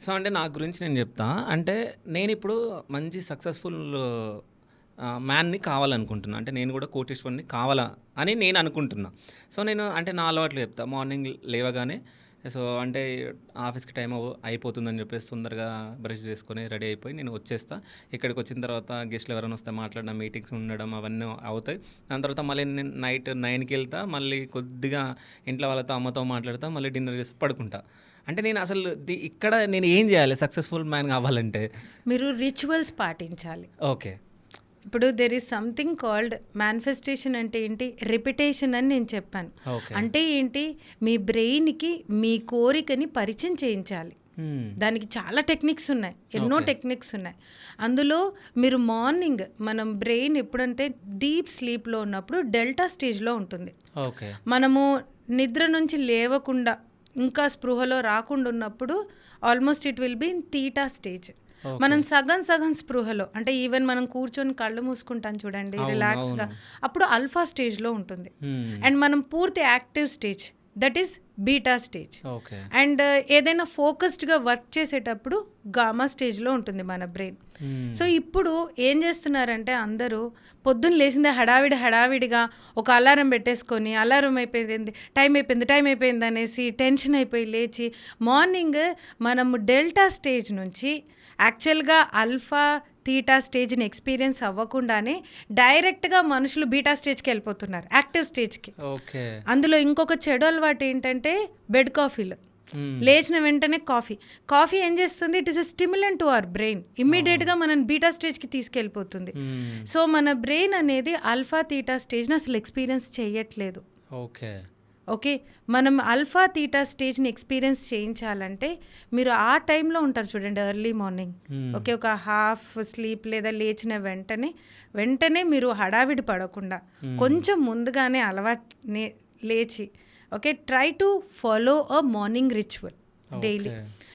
So, అంటే నా గురించి నేను చెప్తా. అంటే నేనిప్పుడు మంచి సక్సెస్‌ఫుల్ మ్యాన్‌ని కావాలనుకుంటున్నా. అంటే నేను కూడా కోటీశ్వరుడిని కావాలా అని నేను అనుకుంటున్నా. సో, నేను అంటే నా అలవాట్లు చెప్తా. మార్నింగ్ లేవగానే సో, అంటే ఆఫీస్‌కి టైం అయిపోతుందని చెప్పేసి తొందరగా బ్రష్ చేసుకొని రెడీ అయిపోయి నేను వచ్చేస్తా. ఇక్కడికొచ్చిన తర్వాత గెస్ట్‌లు ఎవరైనా వస్తే మాట్లాడడం, మీటింగ్స్ ఉండడం అవన్నీ అవుతాయి. దాని తర్వాత మళ్ళీ నేను నైట్ 9కి వెళ్తా. మళ్ళీ కొద్దిగా ఇంట్లో వాళ్ళతో, అమ్మతో మాట్లాడతా. మళ్ళీ డిన్నర్ చేసి పడుకుంటా. అంటే నేను అసలు ఇక్కడ నేను ఏం చేయాలి సక్సెస్‌ఫుల్ మ్యాన్ కావాలంటే? మీరు రిచువల్స్ పాటించాలి. ఓకే. ఇప్పుడు there is something called manifestation. అంటే ఏంటి? రిపిటేషన్ అని నేను చెప్పాను. ఓకే. అంటే ఏంటి? మీ బ్రెయిన్కి మీ కోరికని పరిచయం చేయించాలి. దానికి చాలా టెక్నిక్స్ ఉన్నాయి, ఎన్నో ఓకే. టెక్నిక్స్ ఉన్నాయి. అందులో మీరు మార్నింగ్ మనం బ్రెయిన్ ఎప్పుడంటే డీప్ స్లీప్లో ఉన్నప్పుడు డెల్టా స్టేజ్లో ఉంటుంది. ఓకే. మనము నిద్ర నుంచి లేవకుండా ఇంకా స్పృహలో రాకుండా ఉన్నప్పుడు almost it will be in theta stage. Okay. మనం సగం సగం స్పృహలో, అంటే ఈవెన్ మనం కూర్చొని కళ్ళు మూసుకుంటాం చూడండి అవును, రిలాక్స్గా, అవును. అప్పుడు అల్ఫా స్టేజ్లో ఉంటుంది. హ్మ్. అండ్ మనం పూర్తి active stage, that is beta stage. Okay. And ఏదైనా ఫోకస్డ్గా వర్క్ చేసేటప్పుడు గామా స్టేజ్లో ఉంటుంది మన బ్రెయిన్. హ్మ్. సో ఇప్పుడు ఏం చేస్తున్నారంటే అందరూ పొద్దున్న లేచిందే హడావిడిగా ఒక అలారం పెట్టేసుకొని అలారం టైం అయిపోయింది అనేసి టెన్షన్ అయిపోయి లేచి మార్నింగ్ మనము డెల్టా స్టేజ్ నుంచి యాక్చువల్గా అల్ఫా తీటా స్టేజ్ని ఎక్స్పీరియన్స్ అవ్వకుండానే డైరెక్ట్గా మనుషులు బీటా స్టేజ్కి వెళ్ళిపోతున్నారు, యాక్టివ్ స్టేజ్కి. ఓకే. అందులో ఇంకొక చెడు అలవాటు ఏంటంటే బెడ్ కాఫీలు. హ్మ్. లేచిన వెంటనే కాఫీ ఏం చేస్తుంది? It is a stimulant to our brain. ఇమ్మీడియట్గా మనం బీటా స్టేజ్కి తీసుకెళ్ళిపోతుంది. హ్మ్. సో మన బ్రెయిన్ అనేది ఆల్ఫా తీటా స్టేజ్ని అసలు ఎక్స్పీరియన్స్ చేయట్లేదు. ఓకే. ఓకే, మనం ఆల్ఫా తీటా స్టేజ్ని ఎక్స్పీరియన్స్ చేయించాలంటే మీరు ఆ టైంలో ఉంటారు చూడండి, ఎర్లీ మార్నింగ్. హ్మ్. ఓకే, ఒక హాఫ్ స్లీప్ లేదా లేచిన వెంటనే మీరు హడావిడి పడకుండా కొంచెం ముందుగానే అలవాటు లేచి, okay, try to follow a morning ritual daily. Okay.